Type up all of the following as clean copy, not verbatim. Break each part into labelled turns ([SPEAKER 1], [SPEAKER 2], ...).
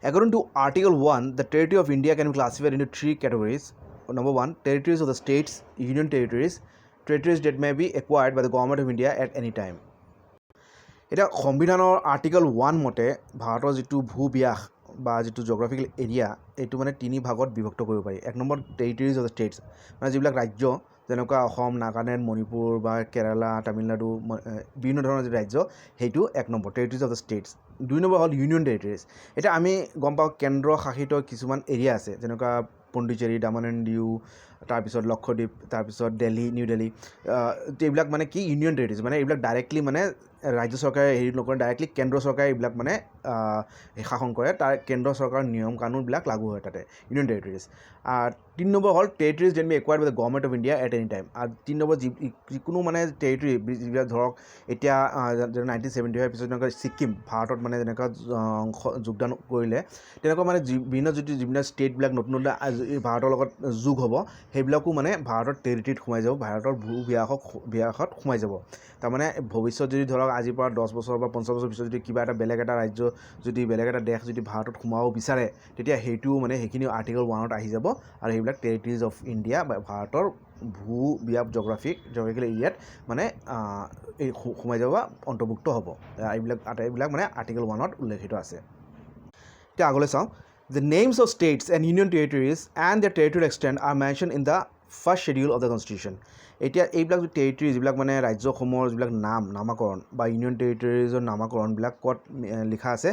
[SPEAKER 1] According to Article 1, the territory of India can be classified into three categories. Number one, territories of the states, union territories, territories that may be acquired by the government of India at any time. এতিয়া সংবিধানৰ article 1 মতে ভাৰতৰ যিটো ভূব্যাস বা যিটো geographical area এইটো মানে তিনি ভাগত বিভক্ত কৰিব পাৰি। এক number territories of the states, মানে যিবিলাক ৰাজ্য যেনেকুৱা অসম, নাগালেণ্ড, মণিপুৰ বা কেৰালা, তামিলনাডু, বিভিন্ন ধৰণৰ যি ৰাজ্য, সেইটো এক number territories of the states. দুই নম্বৰ হ'ল ইউনিয়ন টেৰিটৰিজ। এতিয়া আমি গম পাওঁ কেন্দ্ৰ শাসিত কিছুমান এৰিয়া আছে, যেনেকুৱা পণ্ডিচেৰী, দামন এণ্ড দিউ, তাৰপিছত লক্ষদ্বীপ, তাৰপিছত দিল্লী, নিউ দিল্লী, এইবিলাক মানে কি ইউনিয়ন টেৰিটৰিজ, মানে এইবিলাক ডাইৰেক্টলি মানে ৰাজ্য চৰকাৰে হেৰি নকৰে, ডাইৰেক্টলি কেন্দ্ৰ চৰকাৰে এইবিলাক মানে শাসন কৰে, তাৰ কেন্দ্ৰ চৰকাৰৰ নিয়ম কানুনবিলাক লাগু হয় তাতে, ইউনিয়ন টেৰিটৰিজ। 3 নম্বৰ হ'ল territories that be acquired by the government of India at any time. আৰু 3 নম্বৰ যিকোনো মানে টেৰিটৰি যিবিলাক ধৰক এতিয়া 1975 পিছত যেনেকুৱা ছিক্কিম ভাৰতত মানে যেনেকুৱা অংশ যোগদান কৰিলে, তেনেকুৱা মানে বিভিন্ন যিবিলাক ষ্টেটবিলাক নতুন নতুন ভাৰতৰ লগত যোগ হ'ব, সেইবিলাকো মানে ভাৰতৰ টেৰিটৰিত সোমাই যাব, ভাৰতৰ ভূব্যাসত সোমাই যাব। তাৰমানে ভৱিষ্যত যদি ধৰক আজিৰ পৰা 10 বছৰ বা 50 বছৰ পিছত যদি কিবা এটা বেলেগ এটা ৰাজ্য যদি বেলেগ এটা দেশ যদি ভাৰতত সোমাব বিচাৰে, তেতিয়া সেইটোও মানে সেইখিনি আৰ্টিকল 1ত আহি যাব, আৰু সেইবিলাক টেৰিটৰিজ অফ ইণ্ডিয়া বা ভাৰতৰ ভূব্যাস জিঅ'গ্ৰাফিকেল এৰিয়াত মানে এই সোমাই যাব বা অন্তৰ্ভুক্ত হ'ব। এইবিলাক মানে আৰ্টিকল 1ত উল্লেখিত আছে। এতিয়া আগলৈ চাওঁ। The names of states and union territories and their territorial extent are mentioned in the first schedule of the Constitution. এতিয়া এইবিলাক টেৰিটৰি যিবিলাক মানে ৰাজ্যসমূহৰ যিবিলাক নামাকৰণ বা ইউনিয়ন টেৰিটৰিজৰ নামাকৰণবিলাক ক'ত লিখা আছে,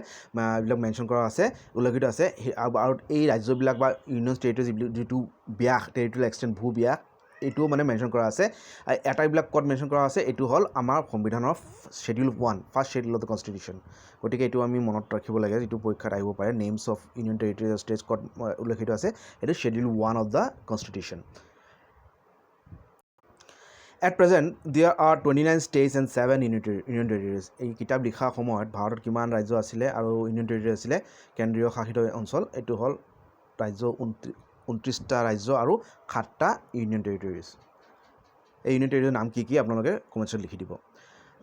[SPEAKER 1] এইবিলাক মেনশ্যন কৰা আছে, উল্লেখিত আছে। আৰু এই ৰাজ্যবিলাক বা ইউনিয়ন টেৰিটৰি যিটো ব্যাস, টেৰিটৰিয়েল এক্সটেণ্ট ভূব্যাস, এইটোও মানে মেনশ্যন কৰা আছে। এটাবিলাক ক'ত মেনশ্যন কৰা আছে, এইটো হ'ল আমাৰ সংবিধানৰ schedule 1, first schedule of the constitution. গতিকে এইটো আমি মনত ৰাখিব লাগে, যিটো পৰীক্ষাত আহিব পাৰে। Names of union territories of states ক'ত উল্লেখিত আছে, এইটো schedule 1 of the constitution. At present, there are 29 states and 7 union territories. এই কিতাপ লিখা সময়ত ভাৰতত কিমান ৰাজ্য আছিলে আৰু ইউনিয়ন টেৰিটৰি আছিলে, কেন্দ্ৰীয় শাসিত অঞ্চল, এইটো হ'ল ৰাজ্য 29টা ৰাজ্য আৰু 7টা ইউনিয়ন টেৰিটৰিজ। এই ইউনিয়ন টেৰিটৰিৰ নাম কি কি আপোনালোকে কমেণ্টছত লিখি দিব।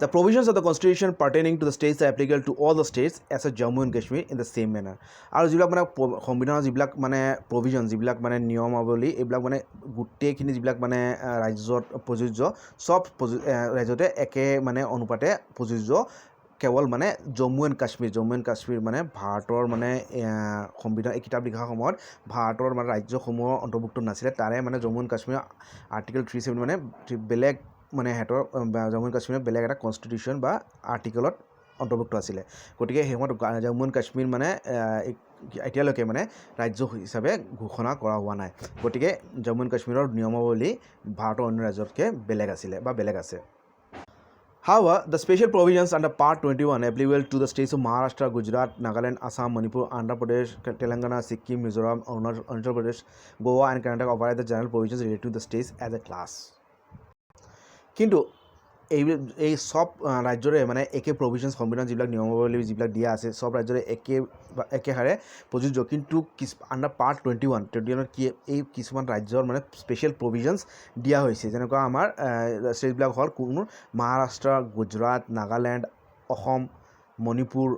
[SPEAKER 1] The provisions of the Constitution pertaining to the states are applicable to all the states except Jammu and Kashmir in the same manner. আৰু যিবিলাক মানে সংবিধানৰ যিবিলাক মানে প্ৰভিজন, যিবিলাক মানে নিয়মাৱলী, এইবিলাক মানে গোটেইখিনি যিবিলাক মানে ৰাজ্যত প্ৰযোজ্য, চব ৰাজ্যতে একে মানে অনুপাতে প্ৰযোজ্য। কেৱল মানে জম্মু এণ্ড কাশ্মীৰ মানে ভাৰতৰ মানে সংবিধান এই কিতাপ লিখাৰ সময়ত ভাৰতৰ মানে ৰাজ্যসমূহৰ অন্তৰ্ভুক্ত নাছিলে, তাৰে মানে জম্মু এণ্ড কাশ্মীৰৰ আৰ্টিকল 370 মানে বেলেগ মানে সিহঁতৰ জম্মু এণ্ড কাশ্মীৰৰ বেলেগ এটা কনষ্টিটিউশ্যন বা আৰ্টিকলত অন্তৰ্ভুক্ত আছিলে। গতিকে সেই সময়ত জম্মু এণ্ড কাশ্মীৰ মানে এতিয়ালৈকে মানে ৰাজ্য হিচাপে ঘোষণা কৰা হোৱা নাই। গতিকে জম্মু এণ্ড কাশ্মীৰৰ নিয়মাৱলী ভাৰতৰ অন্য ৰাজ্যতকৈ বেলেগ আছিলে বা বেলেগ আছে। However, the special provisions under Part 21 applicable to the states of Maharashtra, Gujarat, Nagaland, Assam, Manipur, Andhra Pradesh, Telangana, Sikkim, Mizoram, Arunachal Pradesh, Goa and Karnataka override the general provisions related to the states as a class. কিন্তু এই চব ৰাজ্যৰে মানে একে প্ৰভিজনছ, সংবিধান যিবিলাক নিয়মাৱলী যিবিলাক দিয়া আছে, চব ৰাজ্যৰে একেহাৰে প্ৰযোজ্য। কিন্তু আণ্ডাৰ পাৰ্ট 21 কি এই কিছুমান ৰাজ্যৰ মানে স্পেচিয়েল প্ৰভিজনছ দিয়া হৈছে, যেনেকুৱা আমাৰ ষ্টেটবিলাক হ'ল কোনো মহাৰাষ্ট্ৰ, গুজৰাট, নাগালেণ্ড, অসম, মণিপুৰ,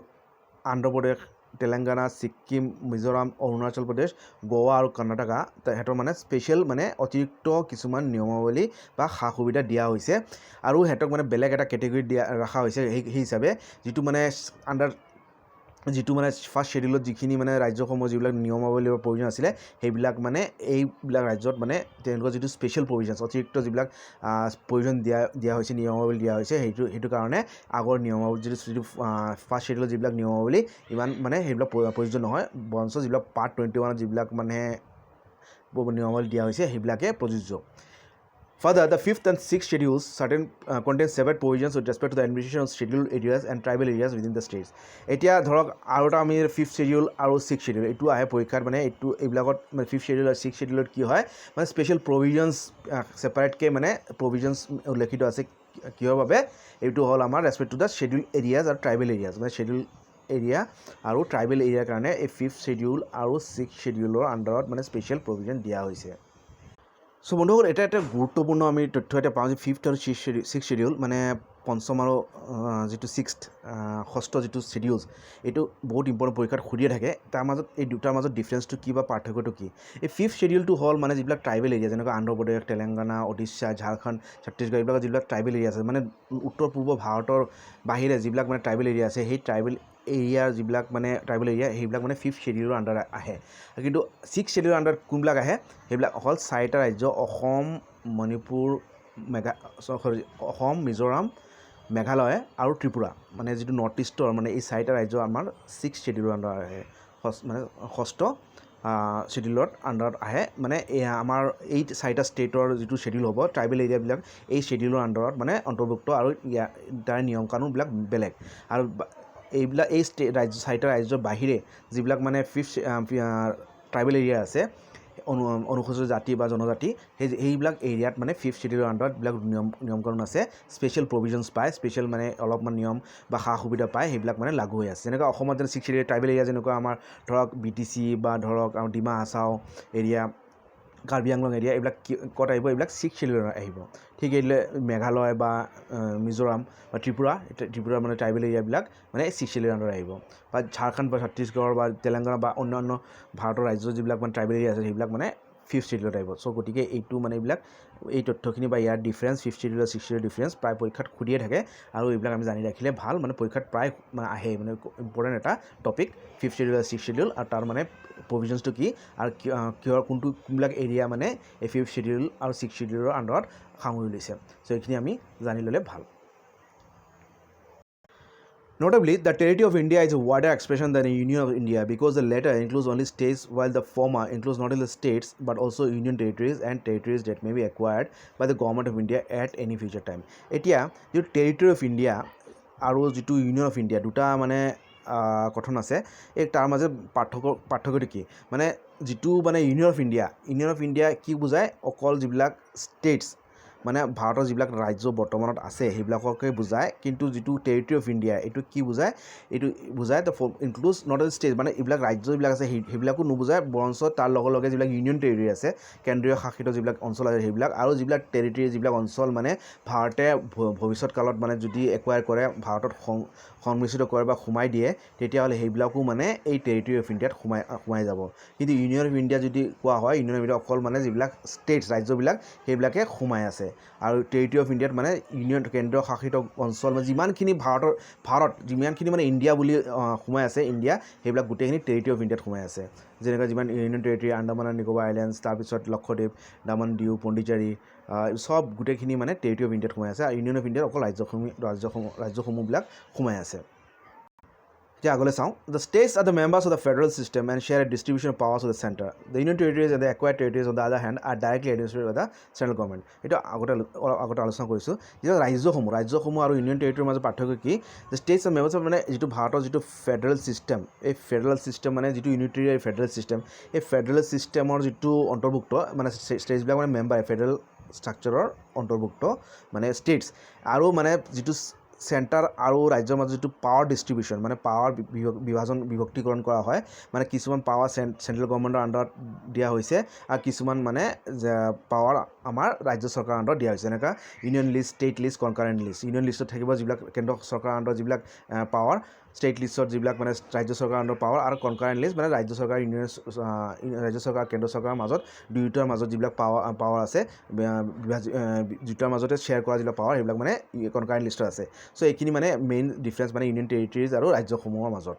[SPEAKER 1] অন্ধ্ৰপ্ৰদেশ, তেলেংগানা, ছিক্কিম, মিজোৰাম, অৰুণাচল প্ৰদেশ, গোৱা আৰু কৰ্ণাটকা, সিহঁতৰ মানে স্পেচিয়েল মানে অতিৰিক্ত কিছুমান নিয়মাৱলী বা সা সুবিধা দিয়া হৈছে, আৰু সিহঁতক মানে বেলেগ এটা কেটেগৰী ৰখা হৈছে সেই হিচাপে, যিটো মানে ফাৰ্ষ্ট শ্বেডিউলত যিখিনি মানে ৰাজ্যসমূহ যিবিলাক নিয়মাৱলীৰ প্ৰয়োজন আছিলে, সেইবিলাক মানে এইবিলাক ৰাজ্যত মানে তেওঁলোকৰ যিটো স্পেচিয়েল প্ৰভিজনছ, অতিৰিক্ত যিবিলাক প্ৰয়োজন দিয়া হৈছে, নিয়মাৱলী দিয়া হৈছে, সেইটো কাৰণে আগৰ নিয়মাৱলী যিটো ফাৰ্ষ্ট শ্বেডিউলত যিবিলাক নিয়মাৱলী ইমান মানে সেইবিলাক প্ৰযোজ্য নহয়, বৰঞ্চ যিবিলাক পাৰ্ট 21 যিবিলাক মানে নিয়মাৱলী দিয়া হৈছে সেইবিলাকে প্ৰযোজ্য। Further, the 5th and 6th schedules contain separate provisions with respect to the administration of scheduled areas and tribal areas within the states. এতিয়া ধৰক আৰু এটা আমি 5th schedule আৰু 6th schedule এইটো আহে পৰীক্ষাত, মানে এইবিলাকত মানে 5th schedule আৰু 6th scheduleত কি হয়, মানে স্পেচিয়েল প্ৰভিজনছ ছেপাৰেটকৈ মানে প্ৰভিজনছ উল্লেখিত আছে। কিহৰ বাবে? এইটো হ'ল আমাৰ respect to the schedule areas আৰু ট্ৰাইবেল এৰিয়াজ, মানে শ্বেডিউল এৰিয়া আৰু ট্ৰাইবেল এৰিয়াৰ কাৰণে এই 5th schedule আৰু 6th scheduleৰ আণ্ডাৰত মানে স্পেচিয়েল প্ৰভিজন দিয়া হৈছে। চ' বন্ধুসকল, এটা গুৰুত্বপূৰ্ণ আমি তথ্য এটা পাওঁ যে 5th আৰু 6th schedule মানে পঞ্চম আৰু যিটো ষষ্ঠ যিটো ছিডিউলছ এইটো বহুত ইম্পৰ্টেণ্ট পৰীক্ষাত সুধিয়ে থাকে তাৰ মাজত এই দুটাৰ মাজত ডিফাৰেঞ্চটো কি বা পাৰ্থক্যটো কি এই ফিফ্থ ছিডিউলটো হ'ল মানে যিবিলাক ট্ৰাইবেল এৰিয়া যেনেকৈ অন্ধ্ৰপ্ৰদেশ তেলেংগানা ওড়িশা ঝাৰখণ্ড ছত্তীশগড় এইবিলাক যিবিলাক ট্ৰাইবেল এৰিয়া আছে মানে উত্তৰ পূৰ্ব ভাৰতৰ বাহিৰে যিবিলাক মানে ট্ৰাইবেল এৰিয়া আছে সেই ট্ৰাইবেল এৰিয়াৰ যিবিলাক মানে ট্ৰাইবেল এৰিয়া সেইবিলাক মানে ফিফ্থ ছিডিউলৰ আণ্ডাৰ আহে কিন্তু ছিক্স ছিডিউলৰ আণ্ডাৰত কোনবিলাক আহে সেইবিলাক অকল চাৰিটা ৰাজ্য অসম মণিপুৰ অসম মিজোৰাম মেঘালয় আৰু ত্ৰিপুৰা মানে যিটো নৰ্থ ইষ্টৰ মানে এই চাৰিটা ৰাজ্য আমাৰ ছিক্স ছিডিউলৰ আণ্ডাৰ আহে মানে ষষ্ঠ ছিডিউলত আণ্ডাৰত আহে মানে আমাৰ এই চাৰিটা ষ্টেটৰ যিটো ছিডিউল হ'ব ট্ৰাইবেল এৰিয়াবিলাক এই ছিডিউলৰ আণ্ডাৰত মানে অন্তৰ্ভুক্ত আৰু তাৰ নিয়ম কানুনবিলাক বেলেগ আৰু এইবিলাক এই চাৰিটা ৰাজ্যৰ বাহিৰে যিবিলাক মানে ফিফ্থ ট্ৰাইবেল এৰিয়া আছে অনুসূচিত জাতি বা জনজাতি সেইবিলাক এৰিয়াত মানে ফিফ্থ ছিডিউলৰ আণ্ডাৰত এইবিলাক নিয়ম কানুন আছে স্পেচিয়েল প্ৰভিজনছ পায় স্পেচিয়েল মানে অলপমান নিয়ম বা সা সুবিধা পায় সেইবিলাক মানে লাগু হৈ আছে যেনেকৈ অসমত যেনে ছিক্স ছিডিউল ট্ৰাইবেল এৰিয়া যেনেকুৱা আমাৰ ধৰক BTC বা ধৰক ডিমা হাছাও এৰিয়া কাৰ্বি আংলং এৰিয়া এইবিলাক ক'ত আহিব এইবিলাক ছিক্স ছিডিউলত আহিব ঠিক এইদৰে মেঘালয় বা মিজোৰাম বা ত্ৰিপুৰা মানে ট্ৰাইবেল এৰিয়াবিলাক মানে ছিক্স ছিডিউলৰ আণ্ডাৰত আহিব বা ঝাৰখণ্ড বা ছত্তীশগড় বা তেলেংগানা বা অন্যান্য ভাৰতৰ ৰাজ্যৰ যিবিলাক মানে ট্ৰাইবেল এৰিয়া আছে সেইবিলাক মানে ফিফ্থ ছিডিউলত আহিব চ' গতিকে এইটো মানে এইবিলাক এই তথ্যখিনি বা ইয়াৰ ডিফাৰেঞ্চ ফিফ্থ ছিডিউল ছিক্স ছিডিউলৰ ডিফাৰেঞ্চ প্ৰায় পৰীক্ষাত সুধিয়ে থাকে আৰু এইবিলাক আমি জানি ৰাখিলে ভাল মানে পৰীক্ষাত প্ৰায় আহে মানে ইম্পৰ্টেণ্ট এটা topic fifth schedule six schedule আৰু তাৰ মানে প্ৰভিজনছটো কি আৰু কিহৰ কোনবিলাক এৰিয়া মানে এই ফিফ্থ ছিডিউল আৰু ছিক্স ছিডিউলৰ আণ্ডাৰত সামৰি লৈছে চ' এইখিনি আমি জানি ল'লে ভাল Notably, the territory of India is a wider expression than a Union of India because the latter includes only states while the former includes not only states but also union territories and territories that may be acquired by the government of India at any future time. এতিয়া যিটো territory of India আৰু যিটো Union of India দুটা মানে কথন আছে এই তাৰ মাজত পাৰ্থক্যটো কি মানে যিটো মানে Union of India কি বুজায় অকল যিবিলাক ষ্টেটছ মানে ভাৰতৰ যিবিলাক ৰাজ্য বৰ্তমানত আছে সেইবিলাককে বুজায় কিন্তু যিটো টেৰিটৰি অফ ইণ্ডিয়া এইটো কি বুজায় এইটো বুজায় the includes not only state মানে এইবিলাক ৰাজ্য যিবিলাক আছে সেইবিলাকো নুবুজায় বৰঞ্চ তাৰ লগে যিবিলাক ইউনিয়ন টেৰিটৰি আছে কেন্দ্ৰীয় শাসিত যিবিলাক অঞ্চল আছে সেইবিলাক আৰু যিবিলাক টেৰিটৰি যিবিলাক অঞ্চল মানে ভাৰতে ভৱিষ্যত কালত মানে যদি একুৱায়াৰ কৰে ভাৰতত সংমিশ্ৰিত কৰে বা সোমাই দিয়ে তেতিয়াহ'লে সেইবিলাকো মানে এই টেৰিটৰি অফ ইণ্ডিয়াত সোমাই যাব কিন্তু ইউনিয়ন অফ ইণ্ডিয়া যদি কোৱা হয় ইউনিয়ন অফ ইণ্ডিয়া অকল মানে যিবিলাক ষ্টেটছ ৰাজ্যবিলাক সেইবিলাকে সোমাই আছে আৰু টেৰিটৰি অফ ইণ্ডিয়াত মানে ইউনিয়ন কেন্দ্ৰীয় শাসিত অঞ্চল মানে যিমানখিনি ভাৰত যিমানখিনি মানে ইণ্ডিয়া বুলি সোমাই আছে ইণ্ডিয়া সেইবিলাক গোটেইখিনি টেৰিটৰি অফ ইণ্ডিয়াত সোমাই আছে যেনেকৈ যিমান union territory Andaman and Nicobar islands তাৰপিছত লক্ষদ্বীপ দামন ডিউ পণ্ডিচেৰী সব গোটেইখিনি মানে টেৰিটৰি অফ ইণ্ডিয়াত সোমাই আছে আৰু ইউনিয়ন অফ ইণ্ডিয়াত অকল ৰাজ্যসমূহবিলাক সোমাই আছে এতিয়া আগলৈ চাওঁ the states are the members of the federal system and share a distribution of powers of the centre the union territories and the acquired territories on the other hand are directly administered by the central government এইটো আগতে আলোচনা কৰিছোঁ যেতিয়া ৰাজ্যসমূহ আৰু union টেৰিটৰিৰ মাজত পাৰ্থক্য কি the states R members of মানে যিটো ভাৰতৰ যিটো ফেডাৰেল ছিষ্টেম এই ফেডাৰেল ছিষ্টেম মানে যিটো ইউনিটেৰী ফেডাৰেল ছিষ্টেম এই ফেডাৰেল ছিষ্টেমৰ যিটো অন্তৰ্ভুক্ত মানে ষ্টেটছবিলাক মানে মেম্বাৰ ফেডাৰেল ষ্ট্ৰাকচাৰৰ অন্তৰ্ভুক্ত মানে ষ্টেটছ আৰু মানে যিটো চেণ্টাৰ আৰু ৰাজ্যৰ মাজত যিটো পাৱাৰ ডিষ্ট্ৰিবিউশ্যন মানে পাৱাৰ বিভক্তিকৰণ কৰা হয় মানে কিছুমান পাৱাৰ চেণ্ট্ৰেল গভৰ্ণমেণ্টৰ আণ্ডাৰত দিয়া হৈছে আৰু কিছুমান মানে পাৱাৰ আমাৰ ৰাজ্য চৰকাৰৰ আণ্ডাৰত দিয়া হৈছে যেনেকৈ union list state list concurrent list union লিষ্টত থাকিব যিবিলাক কেন্দ্ৰ চৰকাৰৰ আণ্ডাৰত যিবিলাক পাৱাৰ ষ্টেট লিষ্টত যিবিলাক মানে ৰাজ্য চৰকাৰৰ আণ্ডাৰত পাৱাৰ আৰু কনকাৰেণ্ট লিষ্ট মানে ৰাজ্য চৰকাৰ ৰাজ্য চৰকাৰ কেন্দ্ৰ চৰকাৰৰ মাজত দুয়োটাৰ মাজত যিবিলাক পাৱাৰ আছে দুয়োটাৰ মাজতে শ্বেয়াৰ কৰা যিবিলাক পাৱাৰ সেইবিলাক মানে কনকাৰেণ্ট লিষ্টত আছে চ' এইখিনি মানে মেইন ডিফাৰেঞ্চ মানে ইউনিয়ন টেৰিটৰিজ আৰু ৰাজ্যসমূহৰ মাজত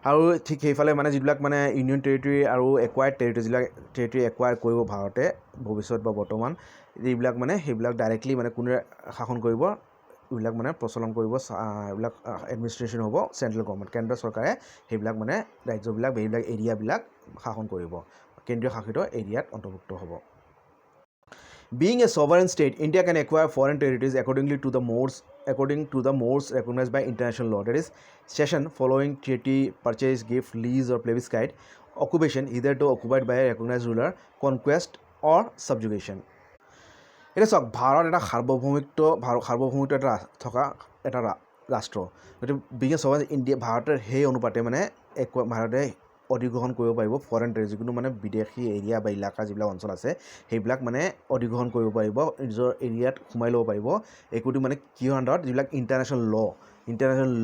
[SPEAKER 1] আৰু ঠিক সেইফালে মানে যিবিলাক মানে ইউনিয়ন টেৰিটৰি আৰু একুৱাৰ্ড টেৰিটৰি যিবিলাক টেৰিটৰি একুৱায়াৰ কৰিব ভাৰতে ভৱিষ্যত বা বৰ্তমান এইবিলাক মানে সেইবিলাক ডাইৰেক্টলি মানে কোনে শাসন কৰিব এইবিলাক মানে প্ৰচলন কৰিব এইবিলাক এডমিনিষ্ট্ৰেশ্যন হ'ব চেণ্ট্ৰেল গভৰ্ণমেণ্ট কেন্দ্ৰ চৰকাৰে সেইবিলাক মানে ৰাজ্যবিলাক এইবিলাক এৰিয়াবিলাক শাসন কৰিব কেন্দ্ৰীয় শাসিত এৰিয়াত অন্তৰ্ভুক্ত হ'ব Being a sovereign state, India can acquire foreign territories according to the modes recognized by international law. That is, cession following treaty, purchase, gift, lease or plebiscite, occupation hitherto occupied by a recognized ruler, conquest or subjugation. এতিয়া চাওক ভাৰত এটা সাৰ্বভৌমিত্ব এটা থকা এটা ৰাষ্ট্ৰ গতিকে being a sovereign India ভাৰতৰ সেই অনুপাতে মানে ভাৰতে অধিগ্ৰহণ কৰিব পাৰিব ফৰেন টেৰিটৰি যিকোনো মানে বিদেশী এৰিয়া বা ইলাকা যিবিলাক অঞ্চল আছে সেইবিলাক মানে অধিগ্ৰহণ কৰিব পাৰিব নিজৰ এৰিয়াত সোমাই ল'ব পাৰিব একোটি মানে কিহৰ আণ্ডাৰত যিবিলাক ইণ্টাৰনেশ্যনেল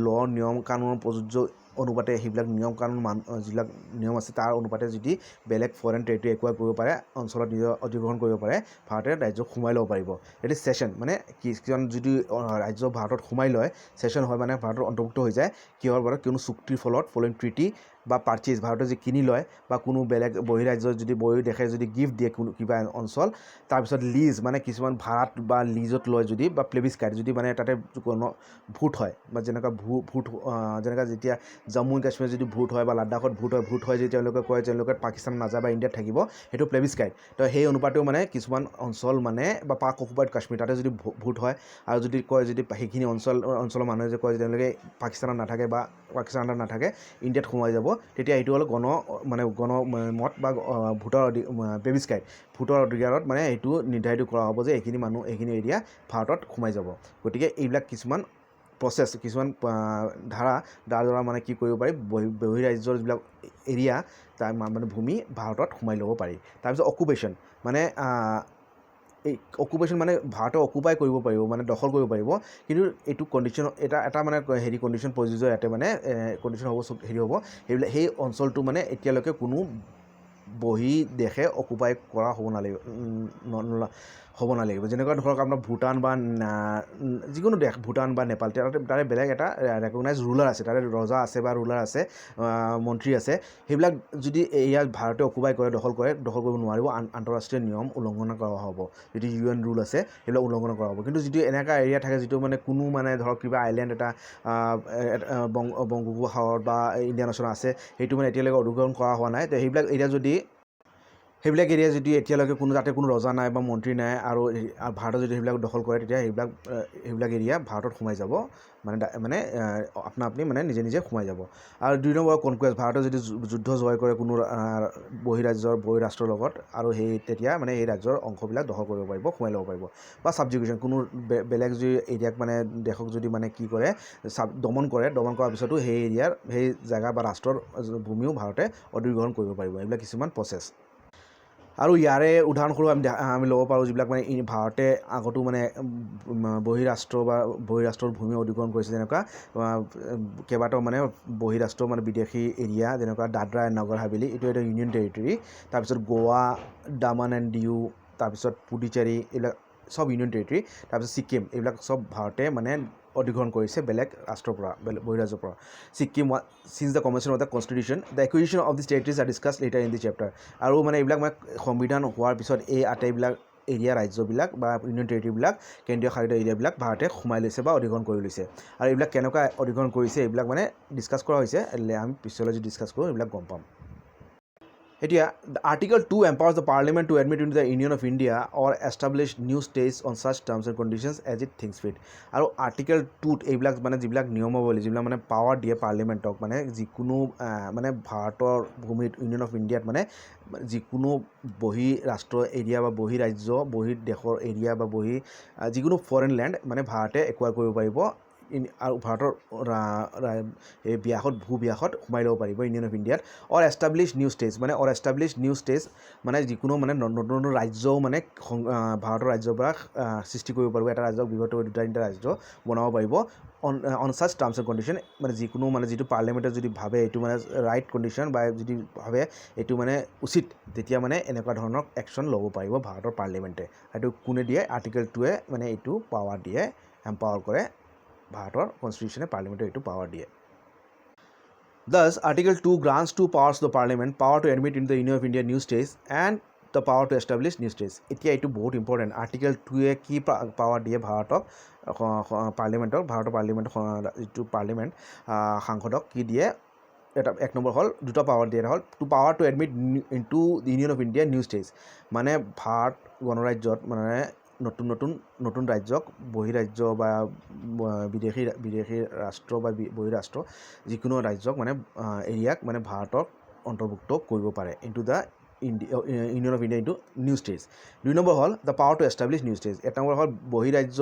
[SPEAKER 1] ল নিয়ম কানুন প্ৰযোজ্য অনুপাতে সেইবিলাক নিয়ম কানুন যিবিলাক নিয়ম আছে তাৰ অনুপাতে যদি বেলেগ ফৰেন টেৰিটৰি একুৱায়াৰ কৰিব পাৰে অঞ্চলত নিজৰ অধিগ্ৰহণ কৰিব পাৰে ভাৰতে ৰাজ্যক সোমাই ল'ব পাৰিব এটি ছেশ্যন মানে কিছুমান যদি ৰাজ্য ভাৰতত সোমাই লয় ছেশ্যন হয় মানে ভাৰতৰ অন্তৰ্ভুক্ত হৈ যায় কিহৰ পৰা কোনো চুক্তিৰ ফলত ফলোইং ট্ৰিটি বা পাৰ্চেজ ভাৰতে যদি কিনি লয় বা কোনো বেলেগ বহিৰাজ্যৰ যদি বহিৰ্দেশে যদি গিফ্ট দিয়ে কোনো কিবা অঞ্চল তাৰপিছত লিজ মানে কিছুমান ভাড়াত বা লিজত লয় যদি বা প্লেবিস্কাইট যদি মানে তাতে কোনো ভোট হয় বা যেনেকুৱা ভোট যেনেকুৱা যেতিয়া জম্মু এণ্ড কাশ্মীৰ যদি ভোট হয় বা লাডাখত ভোট হয় যদি তেওঁলোকে কয় তেওঁলোকে পাকিস্তান নাযায় বা ইণ্ডিয়াত থাকিব সেইটো প্লেবিস্কাইট তো সেই অনুপাতেও মানে কিছুমান অঞ্চল মানে বা পাক অকুপাইড কাশ্মীৰ তাতে যদি ভোট হয় আৰু যদি কয় যদি সেইখিনি অঞ্চলৰ মানুহে যে কয় যে তেওঁলোকে পাকিস্তানত নাথাকে বা পাকিস্তানত নাথাকে ইণ্ডিয়াত সোমাই যাব তেতিয়া এইটো হ'ল গণমত বা ভোটৰ প্লেবিস্কাইট ভোটৰ অধিকাৰত মানে এইটো নিৰ্ধাৰিত কৰা হ'ব যে এইখিনি মানুহ এইখিনি এৰিয়া ভাৰতত সোমাই যাব গতিকে এইবিলাক কিছুমান প্ৰচেছ কিছুমান ধাৰা যাৰ দ্বাৰা মানে কি কৰিব পাৰি বহিৰাজ্যৰ যিবিলাক এৰিয়া তাৰ মানে ভূমি ভাৰতত সোমাই ল'ব পাৰি তাৰপিছত অকুপেশ্যন মানে এই অকুপেশ্যন মানে ভাৰতে অকুপাই কৰিব পাৰিব মানে দখল কৰিব পাৰিব কিন্তু এইটো কণ্ডিশ্যন এটা মানে কণ্ডিশ্যন প্ৰযোজ্য ইয়াতে মানে কণ্ডিশ্যন হ'ব হেৰি হ'ব সেইবিলাক সেই অঞ্চলটো মানে এতিয়ালৈকে কোনো বহিৰ্দেশে অকুপাই কৰা হ'ব নালাগিব যেনেকুৱা ধৰক আপোনাৰ ভূটান বা যিকোনো দেশ ভূটান বা নেপাল তাৰে বেলেগ এটা ৰেকগনাইজ ৰুলাৰ আছে তাৰে ৰজা আছে বা ৰুলাৰ আছে মন্ত্ৰী আছে সেইবিলাক যদি এৰিয়া ভাৰতে অকুপাই কৰে দখল কৰিব নোৱাৰিব আন্তঃৰাষ্ট্ৰীয় নিয়ম উলংঘন কৰা হ'ব যদি UN ৰুল আছে সেইবিলাক উলংঘন কৰা হ'ব কিন্তু যিটো এনেকুৱা এৰিয়া থাকে যিটো মানে কোনো মানে ধৰক কিবা আইলেণ্ড এটা বংগোপসাগৰত বা ইণ্ডিয়ান অ'চেন আছে সেইটো মানে এতিয়ালৈকে অধিগ্ৰহণ কৰা হোৱা নাই তো সেইবিলাক এৰিয়া যদি এতিয়ালৈকে তাতে কোনো ৰজা নাই বা মন্ত্ৰী নাই আৰু ভাৰতে যদি সেইবিলাক দখল কৰে তেতিয়া সেইবিলাক এৰিয়া ভাৰতত সোমাই যাব মানে আপনা মানে নিজে সোমাই যাব আৰু 2 নম্বৰ কনকুৱেষ্ট ভাৰতে যদি যুদ্ধ জয় কৰে কোনো বহিৰাষ্ট্ৰৰ লগত আৰু তেতিয়া মানে সেই ৰাজ্যৰ অংশবিলাক দখল কৰিব পাৰিব সোমাই ল'ব পাৰিব বা ছাবজুগেশ্যন কোনো বেলেগ যদি এৰিয়াক মানে দেশক যদি মানে কি কৰে দমন কৰাৰ পিছতো সেই এৰিয়াৰ সেই জেগা বা ৰাষ্ট্ৰৰ ভূমিও ভাৰতে অধিগ্ৰহণ কৰিব পাৰিব এইবিলাক কিছুমান প্ৰচেছ আৰু ইয়াৰে উদাহৰণস্বৰূপে আমি ল'ব পাৰোঁ যিবিলাক মানে ভাৰতে আগতো মানে বহিৰাষ্ট্ৰৰ ভূমি অধিগ্ৰহণ কৰিছে যেনেকুৱা কেইবাটাও মানে বহিৰাষ্ট্ৰ মানে বিদেশী এৰিয়া যেনেকুৱা দাদৰা এণ্ড নগৰ হাভেলী এইটো এটা ইউনিয়ন টেৰিটৰি তাৰপিছত গোৱা ডামান এণ্ড ডিউ তাৰপিছত পুডুচেৰী এইবিলাক সব ইউনিয়ন টেৰিটৰি তাৰপিছত ছিকিম এইবিলাক সব ভাৰতে মানে অধিগ্ৰহণ কৰিছে বেলেগ ৰাষ্ট্ৰৰ পৰা বহিৰাজ্যৰ পৰা Sikkim since the convention of the constitution the acquisition of these territories are discussed later in the chapter আৰু মানে এইবিলাক মানে সংবিধান হোৱাৰ পিছত এই আটাইবিলাক এৰিয়া ৰাজ্যবিলাক বা ইউনিয়ন টেৰিটৰিবিলাক কেন্দ্ৰীয় শাসিত এৰিয়াবিলাক ভাৰতে সোমাই লৈছে বা অধিগ্ৰহণ কৰি লৈছে আৰু এইবিলাক কেনেকুৱা অধিগ্ৰহণ কৰিছে এইবিলাক মানে ডিছকাছ কৰা হৈছে আমি পিছলৈ যদি ডিছকাছ কৰোঁ এইবিলাক গম পাম এতিয়া Article 2 empowers the Parliament to admit into the Union of India or establish new states on such terms and conditions as it thinks fit আৰু Article 2 এইবিলাক মানে যিবিলাক নিয়মাৱলী যিবিলাক মানে পাৱাৰ দিয়ে পাৰ্লিমেণ্টক মানে যিকোনো মানে ভাৰতৰ ভূমিত ইউনিয়ন অফ ইণ্ডিয়াত মানে যিকোনো বহিৰাষ্ট্ৰ এৰিয়া বা বহিৰাজ্য বহিৰ্দেশৰ এৰিয়া বা যিকোনো ফৰেন লেণ্ড মানে ভাৰতে একুৱায়াৰ কৰিব পাৰিব আৰু ভাৰতৰ এই ভূ-ব্যাসত সোমাই ল'ব পাৰিব ইউনিয়ন অফ ইণ্ডিয়াত অৰ এষ্টাব্লিছ নিউ ষ্টেটছ মানে যিকোনো মানে নতুন ৰাজ্যও মানে ভাৰতৰ ৰাজ্যৰ পৰা সৃষ্টি কৰিব পাৰিব এটা ৰাজ্যক বিভক্ত কৰি 2-3টা ৰাজ্য বনাব পাৰিব on Shah terms and condition মানে যিকোনো মানে যিটো পাৰ্লিমেণ্টে যদি ভাবে এইটো মানে ৰাইট কণ্ডিশ্যন বা যদি ভাবে এইটো মানে উচিত তেতিয়া মানে এনেকুৱা ধৰণৰ একশ্যন ল'ব পাৰিব ভাৰতৰ পাৰ্লিমেণ্টে এইটো কোনে দিয়ে Article 2 মানে এইটো পাৱাৰ দিয়ে এম্পাৱাৰ কৰে ভাৰতৰ কনষ্টিটিউশ্যনে পাৰ্লিমেণ্টৰ এইটো পাৱাৰ দিয়ে Thus, Article 2 grants two powers to the Parliament, power to admit into the Union of India new states and the power to establish new states. এতিয়া এইটো বহুত ইম্পৰ্টেণ্ট Article 2 কি পাৱাৰ দিয়ে ভাৰতৰ যিটো পাৰ্লিমেণ্ট সাংসদক কি দিয়ে এক নম্বৰ হ'ল দুটা পাৱাৰ দিয়ে হ'ল to power to admit into the union of India new states মানে ভাৰত গণৰাজ্যত মানে নতুন ৰাজ্যক বহিৰাজ্য বা বিদেশী ৰাষ্ট্ৰ বা বহিৰাষ্ট্ৰ যিকোনো ৰাজ্যক মানে এৰিয়াক মানে ভাৰতক অন্তৰ্ভুক্ত কৰিব পাৰে into the union of India into new states 2 number হ'ল the power to establish new states 1 number হ'ল বহিৰাজ্য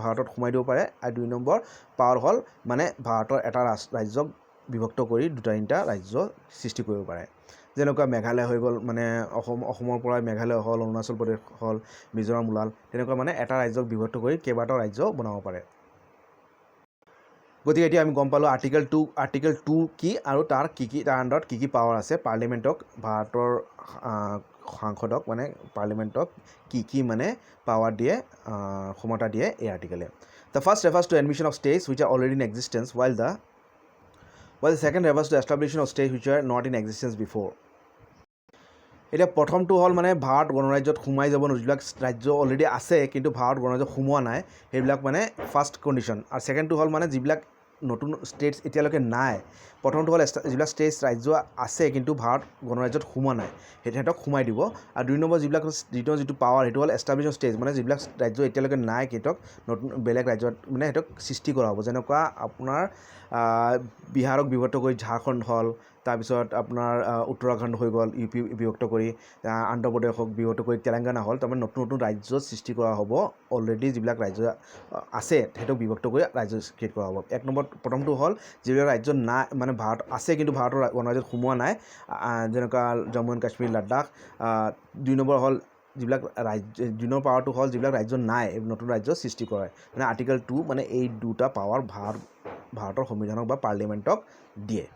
[SPEAKER 1] ভাৰতত সোমাই দিব পাৰে আৰু 2 নম্বৰ পাৱাৰ হ'ল মানে ভাৰতৰ এটা ৰাজ্যক বিভক্ত কৰি দুটা তিনিটা ৰাজ্য সৃষ্টি কৰিব পাৰে যেনেকুৱা মেঘালয় হৈ গ'ল মানে অসমৰ পৰা মেঘালয় হ'ল অৰুণাচল প্ৰদেশ হ'ল মিজোৰাম ওলাল তেনেকুৱা মানে এটা ৰাজ্যক বিভক্ত কৰি কেইবাটাও ৰাজ্য বনাব পাৰে গতিকে এতিয়া আমি গম পালোঁ আৰ্টিকেল 2 কি আৰু তাৰ আণ্ডাৰত কি পাৱাৰ আছে পাৰ্লিমেণ্টক ভাৰতৰ সাংসদক মানে পাৰ্লিমেণ্টক কি মানে পাৱাৰ দিয়ে ক্ষমতা দিয়ে এই আৰ্টিকেলে the first refers to admission of states which are already in existence while the second refers to establishment of states which are not in existence before এতিয়া প্ৰথমটো হ'ল মানে ভাৰত গণৰাজ্যত সোমাই যাব যিবিলাক ৰাজ্য অলৰেডি আছে কিন্তু ভাৰত গণৰাজ্যত সোমোৱা নাই সেইবিলাক মানে ফাৰ্ষ্ট কণ্ডিশ্যন আৰু ছেকেণ্ডটো হ'ল মানে যিবিলাক নতুন ষ্টেটছ এতিয়ালৈকে নাই প্ৰথমটো হ'ল যিবিলাক ষ্টেটছ ৰাজ্য আছে কিন্তু ভাৰত গণৰাজ্যত সোমোৱা নাই সিহঁতক সোমাই দিব আৰু দুই নম্বৰ যিটো পাৱাৰ সেইটো হ'ল এষ্টাব্লিছ ষ্টেটছ মানে যিবিলাক ৰাজ্য এতিয়ালৈকে নাই সিহঁতক নতুন বেলেগ ৰাজ্যত মানে সিহঁতক সৃষ্টি কৰা হ'ব যেনেকুৱা আপোনাৰ বিহাৰক বিভক্ত কৰি ঝাৰখণ্ড হ'ল তাৰপিছত আপোনাৰ উত্তৰাখণ্ড হৈ গ'ল ইউ পি বিভক্ত কৰি অন্ধ্ৰপ্ৰদেশক বিভক্ত কৰি তেলেংগানা হ'ল তাৰমানে নতুন ৰাজ্য সৃষ্টি কৰা হ'ব অলৰেডি যিবিলাক ৰাজ্য আছে সিহঁতক বিভক্ত কৰি ৰাজ্য ক্ৰিয়েট কৰা হ'ব এক নম্বৰ প্ৰথমটো হ'ল যিবিলাক ৰাজ্য নাই মানে ভাৰত আছে কিন্তু ভাৰতৰ গণৰাজ্যত সোমোৱা নাই যেনেকুৱা জম্মু এণ্ড কাশ্মীৰ লাডাখ দুই নম্বৰ হ'ল যিবিলাক ৰাজ্য দুই নম্বৰ পাৱাৰটো হ'ল যিবিলাক ৰাজ্য নাই নতুন ৰাজ্য সৃষ্টি কৰে মানে আৰ্টিকেল 2 মানে এই দুটা পাৱাৰ ভাৰতৰ সংবিধানক বা পাৰ্লিমেণ্টক দিয়ে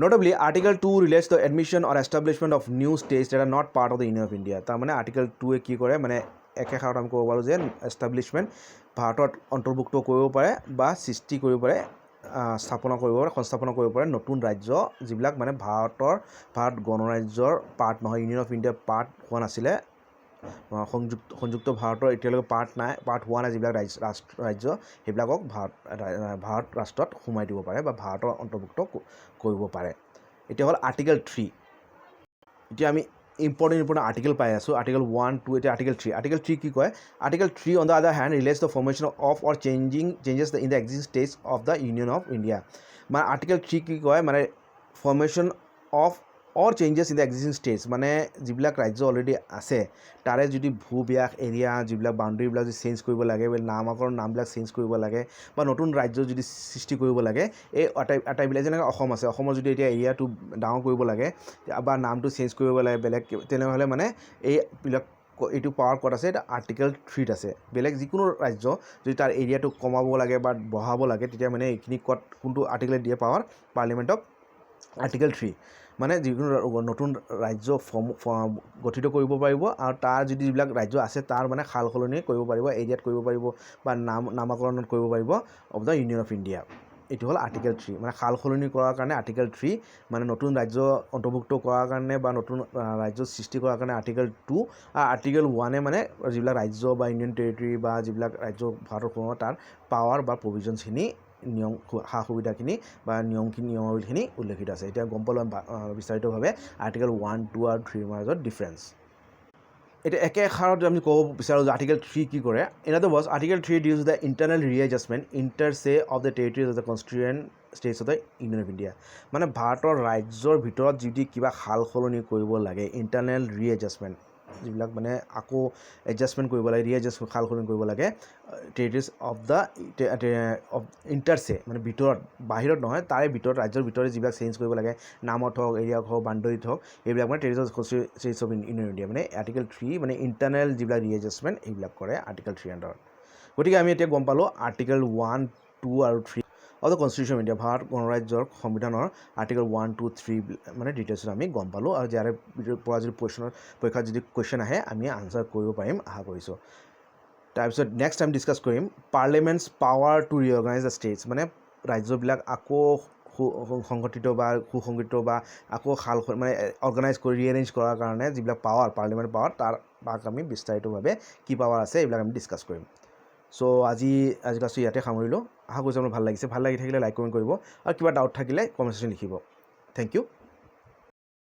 [SPEAKER 1] Notably, Article 2 relates to admission or establishment of new states that are not part of the Union of India. তাৰ মানে Article 2 কি কৰে মানে একেষাৰত আমি ক'ব পাৰোঁ যে এষ্টাব্লিছমেণ্ট ভাৰতত অন্তৰ্ভুক্ত কৰিব পাৰে বা সৃষ্টি কৰিব পাৰে সংস্থাপন কৰিব পাৰে নতুন ৰাজ্য যিবিলাক মানে ভাৰত গণৰাজ্যৰ পাৰ্ট নহয় ইউনিয়ন অফ ইণ্ডিয়াৰ পাৰ্ট হোৱা নাছিলে সংযুক্ত ভাৰতৰ এতিয়ালৈকে পাৰ্ট হোৱা নাই যিবিলাক ৰাজ্য সেইবিলাকক ভাৰত ৰাষ্ট্ৰত সোমাই দিব পাৰে বা ভাৰতৰ অন্তৰ্ভুক্ত কৰিব পাৰে এতিয়া হ'ল আৰ্টিকেল 3 এতিয়া আমি ইম্পৰ্টেণ্ট আৰ্টিকেল পাই আছোঁ আৰ্টিকেল 1 2 এতিয়া আৰ্টিকেল 3 কি কয় article 3 on the other hand relates the formation of or changes in the existing states of the union of India মানে আৰ্টিকেল 3 কি কয় মানে formation of or changes in the existing states মানে যিবিলাক ৰাজ্য অলৰেডি আছে তাৰে যদি ভূব্যাস এৰিয়া যিবিলাক বাউণ্ডেৰীবিলাক যদি চেঞ্জ কৰিব লাগে নামবিলাক চেঞ্জ কৰিব লাগে বা নতুন ৰাজ্য যদি সৃষ্টি কৰিব লাগে এই আটাইবিলাক যেনেকৈ অসম আছে অসমৰ যদি এতিয়া এৰিয়াটো ডাঙৰ কৰিব লাগে বা নামটো চেঞ্জ কৰিব লাগে বেলেগ তেনেহ'লে মানে এইটো পাৱাৰ ক'ত আছে আৰ্টিকেল 3 আছে বেলেগ যিকোনো ৰাজ্য যদি তাৰ এৰিয়াটো কমাব লাগে বা বঢ়াব লাগে তেতিয়া মানে এইখিনি কোনটো আৰ্টিকেলে দিয়ে পাৱাৰ পাৰ্লিমেণ্টক আৰ্টিকেল 3 মানে যিকোনো নতুন ৰাজ্য গঠিত কৰিব পাৰিব আৰু তাৰ যদি যিবিলাক ৰাজ্য আছে তাৰ মানে সাল সলনি কৰিব পাৰিব এৰিয়াত কৰিব পাৰিব বা নামাকৰণত কৰিব পাৰিব of the union of India এইটো হ'ল আৰ্টিকেল 3 মানে সাল সলনি কৰাৰ কাৰণে আৰ্টিকেল 3 মানে নতুন ৰাজ্য অন্তৰ্ভুক্ত কৰাৰ কাৰণে বা নতুন ৰাজ্য সৃষ্টি কৰাৰ কাৰণে আৰ্টিকেল 2 আৰু আৰ্টিকেল 1 মানে যিবিলাক ৰাজ্য বা ইউনিয়ন টেৰিটৰী বা যিবিলাক ৰাজ্য ভাৰতৰ সোমাব তাৰ পাৱাৰ বা প্ৰভিজনছখিনি নিয়ম সা সুবিধাখিনি বা নিয়মাৱলীখিনি উল্লেখিত আছে এতিয়া গম পালোঁ বিস্তাৰিতভাৱে আৰ্টিকেল 1 2 আৰু 3 মাজত ডিফাৰেঞ্চ এতিয়া একেষাৰত আমি ক'ব বিচাৰোঁ যে আৰ্টিকেল 3 কি কৰে in other words article 3 deals the internal readjustment inter se of the territories of the constituent states of the union of India মানে ভাৰতৰ ৰাজ্যৰ ভিতৰত যদি কিবা সাল সলনি কৰিব লাগে ইণ্টাৰনেল ৰিএডজাষ্টমেণ্ট যিবিলাক মানে আকৌ এডজাষ্টমেণ্ট কৰিব লাগে ৰিএডজাষ্টমেণ্ট সাল সলনি কৰিব লাগে টেৰিটৰিজ অফ দ্য ইণ্টাৰছে মানে ভিতৰত বাহিৰত নহয় তাৰে ভিতৰত ৰাজ্যৰ ভিতৰত যিবিলাক চেঞ্জ কৰিব লাগে নামত হওক এৰিয়াত হওক বাউণ্ডেৰীত হওক এইবিলাক মানে territories states of union India মানে আৰ্টিকেল 3 মানে ইণ্টাৰনেল যিবিলাক ৰিএডজাষ্টমেণ্ট এইবিলাক কৰে আৰ্টিকেল 3 আণ্ডাৰত গতিকে আমি এতিয়া গম পালোঁ আৰ্টিকেল 1 2 আৰু 3 of the constitution of India Bharat গণৰাজ্যৰ সংবিধানৰ আৰ্টিকেল 1 2 3 মানে ডিটেইলছত আমি গম পালোঁ আৰু যাৰে পৰা যদি পৰীক্ষাত যদি কুৱেশ্যন আহে আমি আনচাৰ কৰিব পাৰিম আশা কৰিছোঁ তাৰপিছত নেক্সট টাইম ডিছকাছ কৰিম পাৰ্লিমেণ্টছ power two reorganise the states মানে ৰাজ্যবিলাক আকৌ সংগঠিত বা সুসংগঠিত বা আকৌ মানে অৰ্গেনাইজ কৰি ৰিএৰেঞ্জ কৰাৰ কাৰণে যিবিলাক পাৱাৰ পাৰ্লিমেণ্ট পাৱাৰ তাক আমি বিস্তাৰিতভাৱে কি পাৱাৰ আছে এইবিলাক আমি ডিছকাছ কৰিম চ' আজি ক্লাছটো ইয়াতে সামৰিলোঁ আশা কৰিছোঁ আপোনাৰ ভাল লাগিছে ভাল লাগি থাকিলে লাইক কমেণ্ট কৰিব আৰু কিবা ডাউট থাকিলে কমেণ্ট ছেকশ্যন লিখিব থেংক ইউ